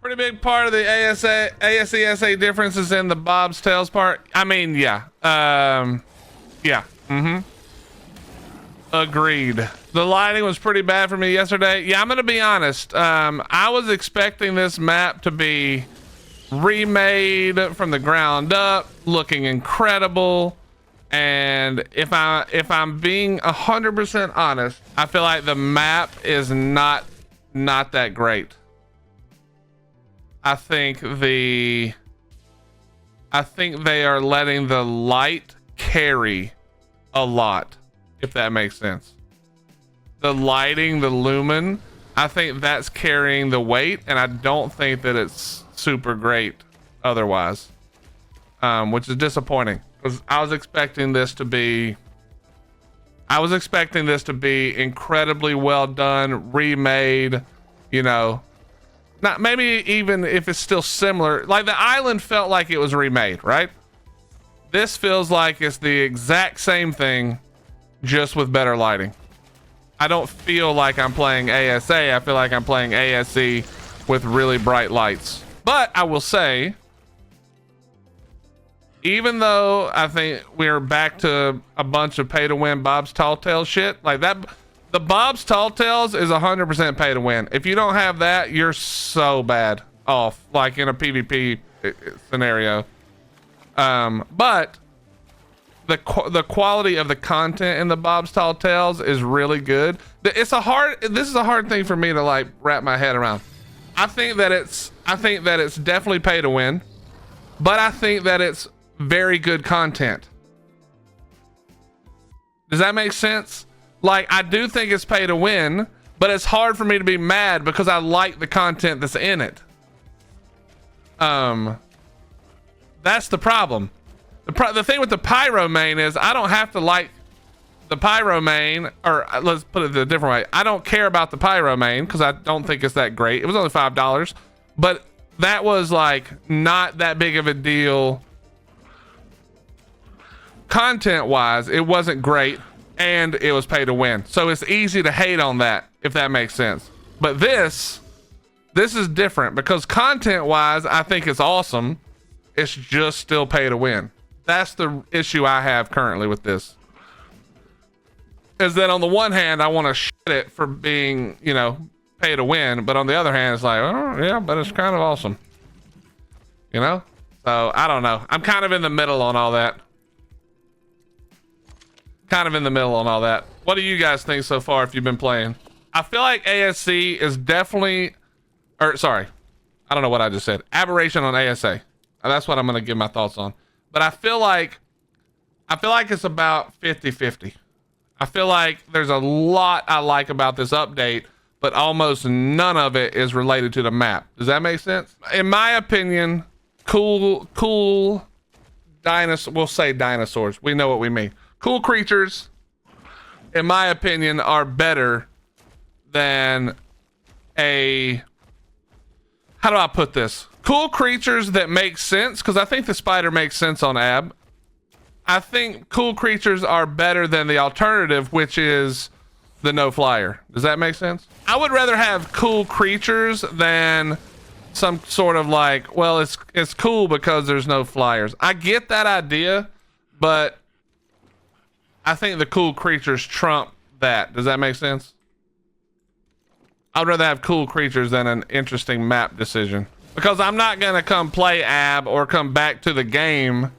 Pretty big part of the ASESA difference is in the Bob's Tales part. I mean, yeah. Yeah. Agreed. The lighting was pretty bad for me yesterday. Yeah, I'm gonna be honest. I was expecting this map to be remade from the ground up, looking incredible. And if I'm being 100% honest, I feel like the map is not that great. I think they are letting the light carry a lot, if that makes sense. The lighting, the lumen, I think that's carrying the weight, and I don't think that it's super great otherwise, which is disappointing, because I was expecting this to be incredibly well done, remade, you know. Not maybe even if it's still similar. Like the island felt like it was remade, right? This feels like it's the exact same thing, just with better lighting. I don't feel like I'm playing ASA. I feel like I'm playing ASE with really bright lights. But I will say, even though I think we're back to a bunch of pay to win Bob's Tall Tales shit, like that, the Bob's Tall Tales is 100% pay to win. If you don't have that, you're so bad off, like in a PvP scenario. But the quality of the content in the Bob's Tall Tales is really good. This is a hard thing for me to like wrap my head around. I think that it's definitely pay to win, but I think that it's very good content. Does that make sense? Like, I do think it's pay to win, but it's hard for me to be mad because I like the content that's in it. That's the problem. The thing with the pyro main is I don't have to like the pyro main, or let's put it a different way. I don't care about the pyro main because I don't think it's that great. It was only $5, but that was like not that big of a deal. Content wise, it wasn't great. And it was pay to win. So it's easy to hate on that, if that makes sense. But this is different because content wise, I think it's awesome. It's just still pay to win. That's the issue I have currently with this. Is that on the one hand, I want to shit it for being, you know, pay to win. But on the other hand, it's like, oh yeah, but it's kind of awesome. You know? So I don't know. I'm kind of in the middle on all that. What do you guys think so far if you've been playing? I feel like ASC is definitely, or sorry, I don't know what I just said. Aberration on ASA. That's what I'm going to give my thoughts on. But I feel like it's about 50-50. I feel like there's a lot I like about this update, but almost none of it is related to the map. Does that make sense? In my opinion, cool dinosaurs, we'll say dinosaurs. We know what we mean. Cool creatures, in my opinion, are better than how do I put this? Cool creatures that make sense, because I think the spider makes sense on Ab. I think cool creatures are better than the alternative, which is the no flyer. Does that make sense? I would rather have cool creatures than some sort of like, well, it's cool because there's no flyers. I get that idea, but I think the cool creatures trump that. Does that make sense? I'd rather have cool creatures than an interesting map decision, because I'm not going to come play Ab or come back to the game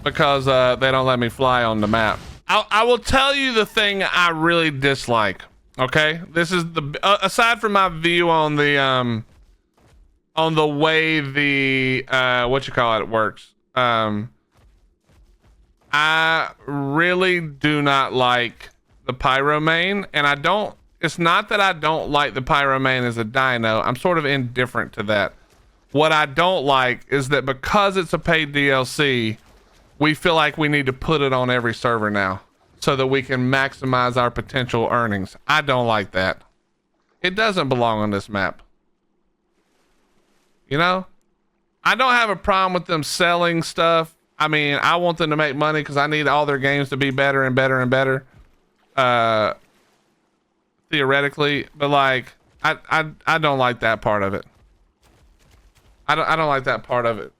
because they don't let me fly on the map. I will tell you the thing I really dislike. Okay, this is the aside from my view on the way the what you call it works. I really do not like the pyro main, and I don't. It's not that I don't like the pyro main as a dino. I'm sort of indifferent to that. What I don't like is that because it's a paid DLC, we feel like we need to put it on every server now so that we can maximize our potential earnings. I don't like that. It doesn't belong on this map. You know? I don't have a problem with them selling stuff. I mean, I want them to make money because I need all their games to be better and better and better. Theoretically, but like, I don't like that part of it. I don't like that part of it.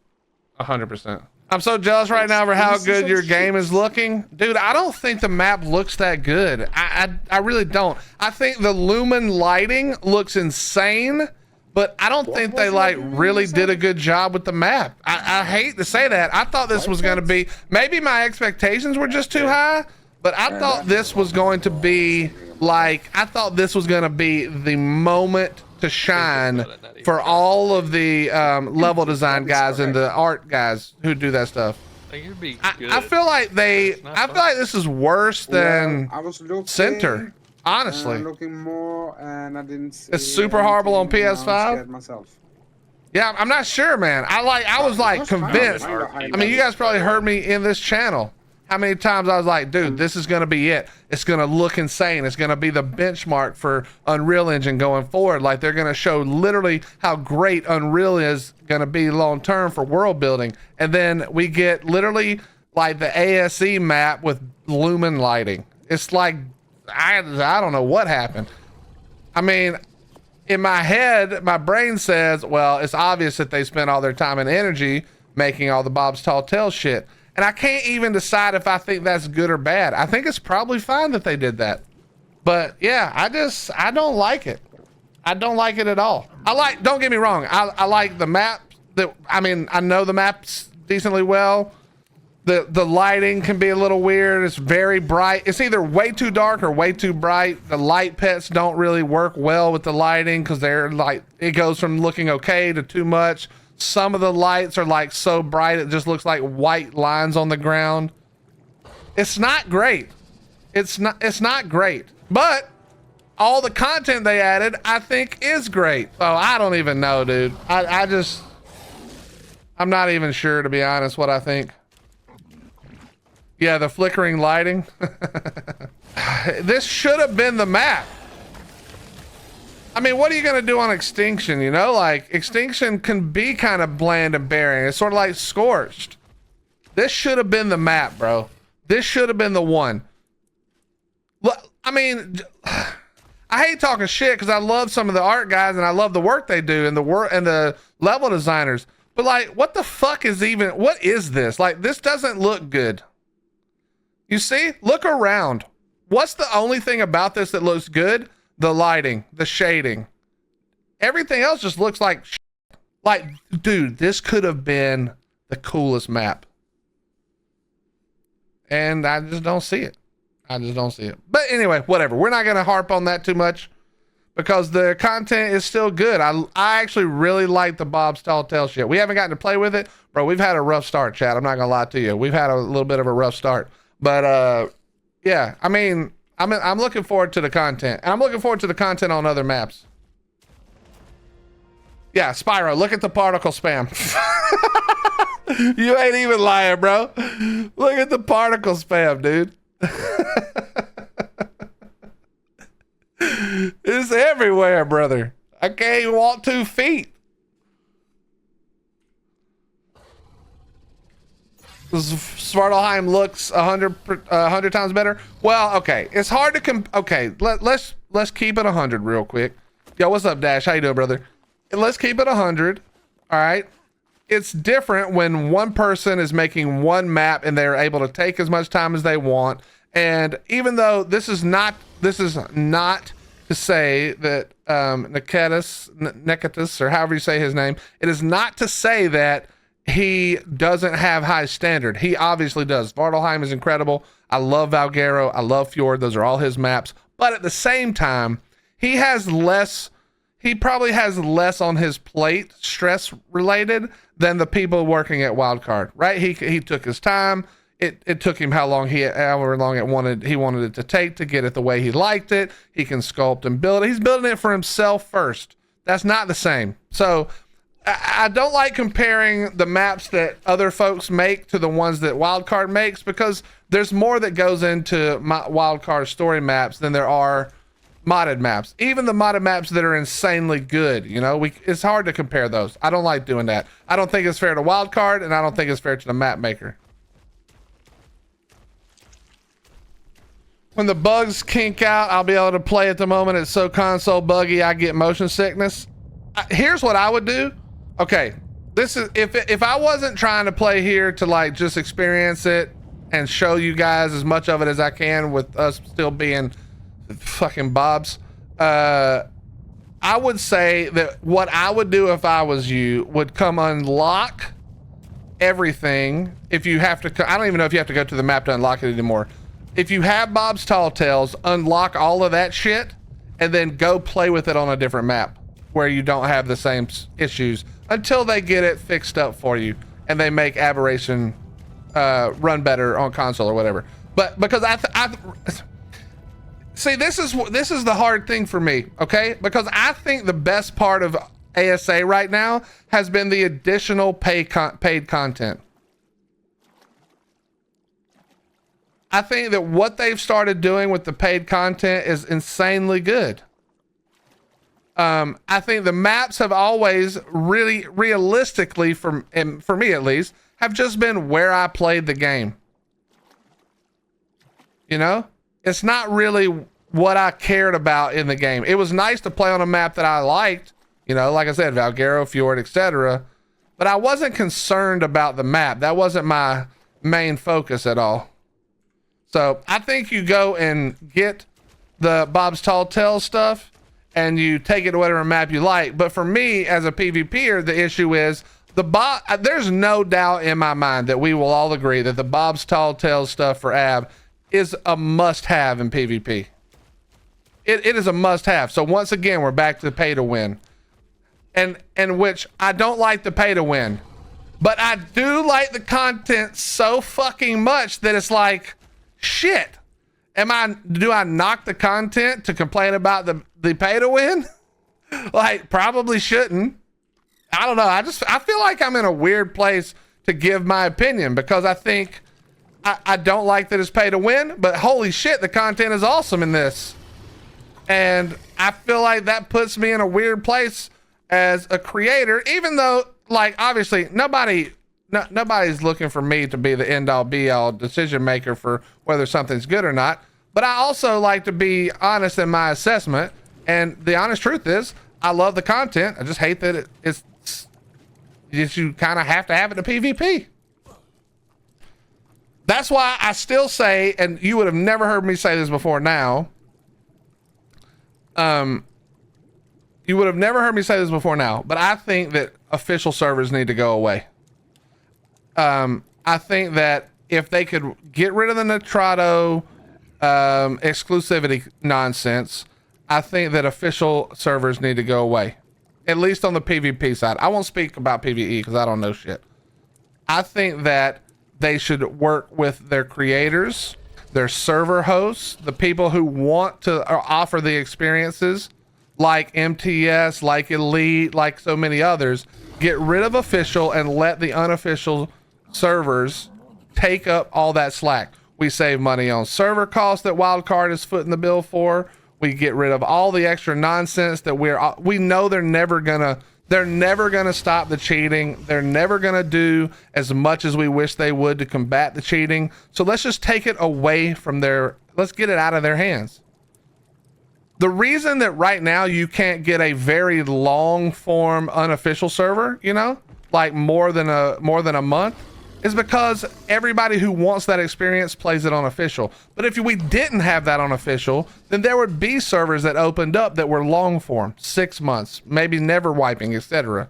100%. I'm so jealous right now for how good your game is looking. Dude, I don't think the map looks that good. I really don't. I think the lumen lighting looks insane, but I don't think they like really did a good job with the map. I hate to say that. I thought this was going to be, maybe my expectations were just too high, but I thought this was going to be like, I thought this was going to be the moment to shine for all of the level design guys and the art guys who do that stuff. I feel like this is worse than Center. Honestly, looking more, and I didn't see it's super horrible on PS5. Myself. Yeah, I'm not sure, man. I was like convinced. I mean, you guys probably heard me in this channel. How many times I was like, dude, this is going to be it. It's going to look insane. It's going to be the benchmark for Unreal Engine going forward. Like, they're going to show literally how great Unreal is going to be long term for world building. And then we get literally like the ASE map with lumen lighting. It's like, I don't know what happened. I mean, in my head, my brain says, well, it's obvious that they spent all their time and energy making all the Bob's Tall Tales shit. And I can't even decide if I think that's good or bad. I think it's probably fine that they did that. But yeah, I don't like it. I don't like it at all. Don't get me wrong. I like the map I know the maps decently well. The lighting can be a little weird. It's very bright. It's either way too dark or way too bright. The light pets don't really work well with the lighting because they're like, it goes from looking okay to too much. Some of the lights are like so bright it just looks like white lines on the ground. It's not great. It's not great. But all the content they added, I think is great. So I don't even know, dude. I'm not even sure, to be honest, what I think. Yeah, the flickering lighting. This should have been the map. I mean, what are you going to do on Extinction, you know? Like, Extinction can be kind of bland and boring. It's sort of like Scorched. This should have been the map, bro. This should have been the one. Look, I mean, I hate talking shit because I love some of the art guys and I love the work they do and the level designers. But, like, what the fuck is what is this? Like, this doesn't look good. You see? Look around. What's the only thing about this that looks good? The lighting, the shading. Everything else just looks like shit. Like, dude, this could have been the coolest map. And I just don't see it. But anyway, whatever. We're not going to harp on that too much because the content is still good. I actually really like the Bob's Tall Tale shit. We haven't gotten to play with it. Bro, we've had a rough start, chat. I'm not going to lie to you. We've had a little bit of a rough start. But, yeah, I mean, I'm looking forward to the content. And I'm looking forward to the content on other maps. Yeah, Spyro, look at the particle spam. You ain't even lying, bro. Look at the particle spam, dude. It's everywhere, brother. I can't even walk 2 feet. Svartalheim looks 100 times better. Well, okay, it's hard to okay. Let's keep it 100 real quick. Yo, what's up, Dash? How you doing, brother? Let's keep it 100. All right. It's different when one person is making one map and they're able to take as much time as they want. And even though this is not to say that Niketis, or however you say his name, it is not to say that he doesn't have high standard. He obviously does. Svartalheim is incredible. I love Valguero. I love Fjord. Those are all his maps. But at the same time, he probably has less on his plate, stress related, than the people working at Wildcard, right? He took his time. It took him however long he wanted it to take to get it the way he liked it. He can sculpt and build it. He's building it for himself first. That's not the same. So I don't like comparing the maps that other folks make to the ones that Wildcard makes, because there's more that goes into Wildcard story maps than there are modded maps. Even the modded maps that are insanely good, you know, it's hard to compare those. I don't like doing that. I don't think it's fair to Wildcard, and I don't think it's fair to the map maker. When the bugs kink out, I'll be able to play at the moment. It's so console buggy, I get motion sickness. Here's what I would do. Okay, this is if I wasn't trying to play here to like just experience it and show you guys as much of it as I can with us still being fucking bobs, I would say that what I would do if I was you would come unlock everything. If you have to, I don't even know if you have to go to the map to unlock it anymore. If you have Bob's Tall Tales, unlock all of that shit and then go play with it on a different map where you don't have the same issues until they get it fixed up for you and they make Aberration run better on console or whatever. But because I see, this is the hard thing for me, okay? Because I think the best part of ASA right now has been the additional paid content. I think that what they've started doing with the paid content is insanely good. I think the maps have always really realistically, for me at least, have just been where I played the game. You know, it's not really what I cared about in the game. It was nice to play on a map that I liked, you know, like I said, Valguero, Fjord, etc. But I wasn't concerned about the map. That wasn't my main focus at all. So I think you go and get the Bob's Tall Tales stuff and you take it to whatever map you like. But for me as a PvPer, the issue is there's no doubt in my mind that we will all agree that the Bob's Tall Tales stuff for AB is a must-have in PvP. It is a must-have. So once again, we're back to the pay to win, and which I don't like the pay to win, but I do like the content so fucking much that it's like, shit. Do I knock the content to complain about the pay to win? Like, probably shouldn't. I don't know. I feel like I'm in a weird place to give my opinion because I think I don't like that it's pay to win, but holy shit, the content is awesome in this. And I feel like that puts me in a weird place as a creator, even though, like, obviously nobody's looking for me to be the end all be all decision maker for whether something's good or not. But I also like to be honest in my assessment. And the honest truth is I love the content. I just hate that you kind of have to have it to PvP. That's why I still say, and you would have never heard me say this before now. You would have never heard me say this before now, but I think that official servers need to go away. I think that if they could get rid of the Nitrado exclusivity nonsense, I think that official servers need to go away. At least on the PvP side. I won't speak about PvE because I don't know shit. I think that they should work with their creators, their server hosts, the people who want to offer the experiences like MTS, like Elite, like so many others. Get rid of official and let the unofficial servers take up all that slack. We save money on server costs that Wildcard is footing the bill for. We get rid of all the extra nonsense that we know they're never gonna stop the cheating. They're never gonna do as much as we wish they would to combat the cheating. So let's just take it away from let's get it out of their hands. The reason that right now you can't get a very long form unofficial server, you know, like more than a month, is because everybody who wants that experience plays it on official. But if we didn't have that on official, then there would be servers that opened up that were long form, 6 months, maybe never wiping, etc.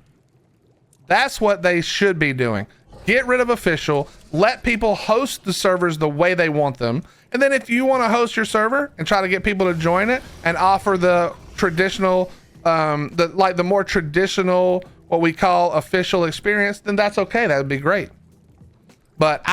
That's what they should be doing. Get rid of official, let people host the servers the way they want them. And then if you want to host your server and try to get people to join it and offer the traditional, the more traditional, what we call official experience, then that's okay. That would be great. But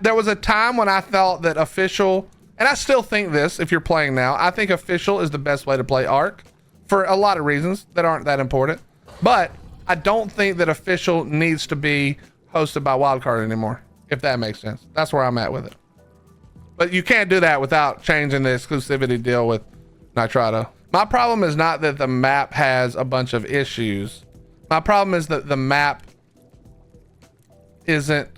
there was a time when I thought that official, and I still think this, if you're playing now, I think official is the best way to play Ark for a lot of reasons that aren't that important. But I don't think that official needs to be hosted by Wildcard anymore, if that makes sense. That's where I'm at with it. But you can't do that without changing the exclusivity deal with Nitrado. My problem is not that the map has a bunch of issues. My problem is that the map isn't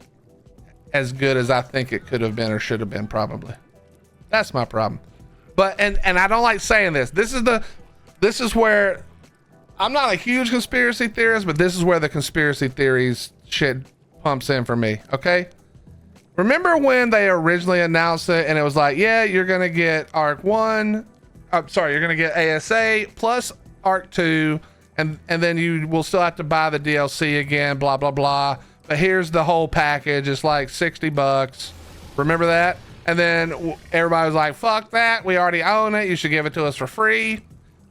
as good as I think it could have been or should have been, probably. That's my problem. But and I don't like saying this. This is where I'm not a huge conspiracy theorist, but this is where the conspiracy theories shit pumps in for me. Okay. Remember when they originally announced it and it was like, yeah, you're going to get Ark 1. I'm sorry, you're going to get ASA plus Ark 2. And then you will still have to buy the DLC again, blah, blah, blah. But here's the whole package. It's like $60. Remember that? And then everybody was like, fuck that. We already own it. You should give it to us for free.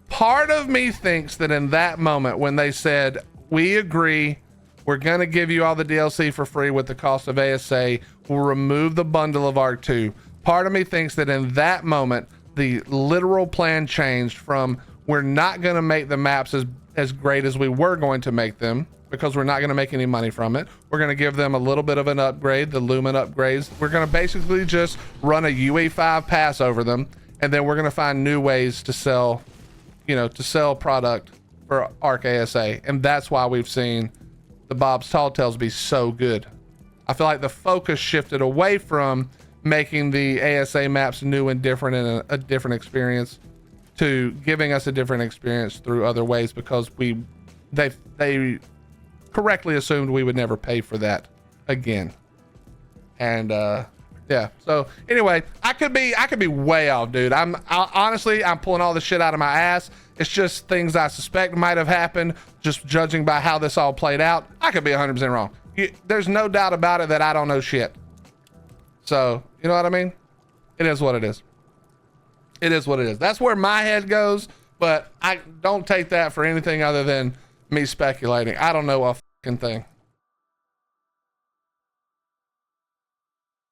Part of me thinks that in that moment when they said, we agree, we're going to give you all the DLC for free with the cost of ASA, we'll remove the bundle of Ark 2. Part of me thinks that in that moment, the literal plan changed from we're not going to make the maps as great as we were going to make them because we're not going to make any money from it. We're going to give them a little bit of an upgrade, the Lumen upgrades. We're going to basically just run a UE5 pass over them, and then we're going to find new ways to sell, you know, to sell product for Ark ASA. And that's why we've seen the Bob's Tall Tales be so good. I feel like the focus shifted away from making the ASA maps new and different and a different experience to giving us a different experience through other ways because they correctly assumed we would never pay for that again. And yeah, so anyway, I could be way off, dude. Honestly, I'm pulling all the shit out of my ass. It's just things I suspect might have happened, just judging by how this all played out. I could be 100% wrong. There's no doubt about it that I don't know shit. So, you know what I mean? It is what it is. It is what it is. That's where my head goes, but I don't take that for anything other than me speculating. I don't know a fucking thing.